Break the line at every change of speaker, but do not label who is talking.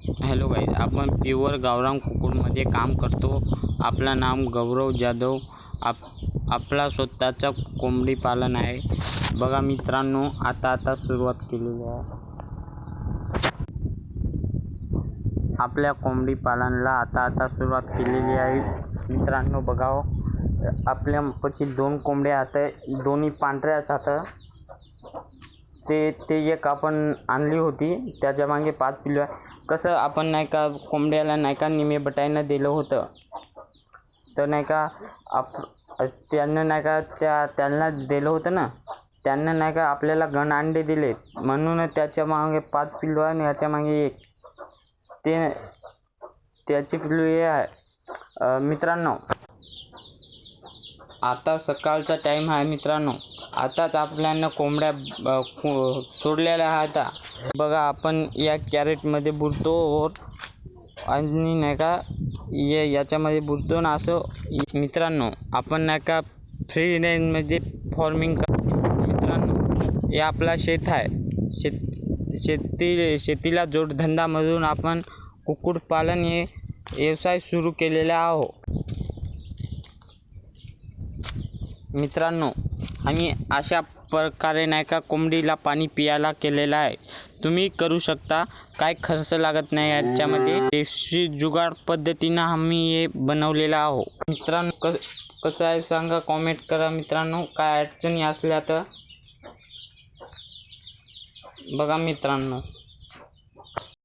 Hello guys, आपण pure गावरान कुक्कुटमध्ये काम करतो. आपलं नाम गौरव जाधव. आपला स्वतःचा कोंबडी पालन आहे. बघा मित्रांनो, आता सुरुवात केलेली आहे. आपल्या कोंबडी पालनाला आता सुरुवात केलेली आहे. मित्रांनो बघा, आपल्यापाशी 2 कोंबड्या आहेत. दोन्ही पांढऱ्याच आहेत. ते एक आपण आणली होती, त्याच्या मागे 5 पिल्लू आहे. कसं आपण नाही का कोंबड्याला नाही का निमे बटाईनं दिलं होतं, तर नाही का त्यांना नाही का त्यांना दिलं होतं ना, त्यांना नाही का आपल्याला घन अंडे दिले, म्हणून त्याच्या मागे 5 पिल्लू आहे आणि याच्या मागे 1. त्याची पिल्लू हे आहे. मित्रांनो आता सकाळचा टाईम आहे. मित्रांनो आताच आपल्याला कोंबड्या सोडलेल्या आहेत. बघा आपण या कॅरेटमध्ये बुडतो आणि नाही का याच्यामध्ये बुडतो ना असं. मित्रांनो आपण नाही का फ्री रेंजमध्ये फार्मिंग मित्रांनो हे आपला शेत आहे. शेतीला जोडधंदामधून आपण कुक्कुटपालन हे व्यवसाय सुरू केलेला आहो. मित्रांनो आम्ही अशा प्रकारे नाही का कोंबडीला पाणी पियाला केलेलं आहे. तुम्ही करू शकता, काय खर्च लागत नाही याच्यामध्ये. देशी जुगाड पद्धतीनं आम्ही हे बनवलेलं आहो. मित्रांनो कसं आहे सांगा, कॉमेंट करा. मित्रांनो काय अडचणी असल्या तर बघा मित्रांनो.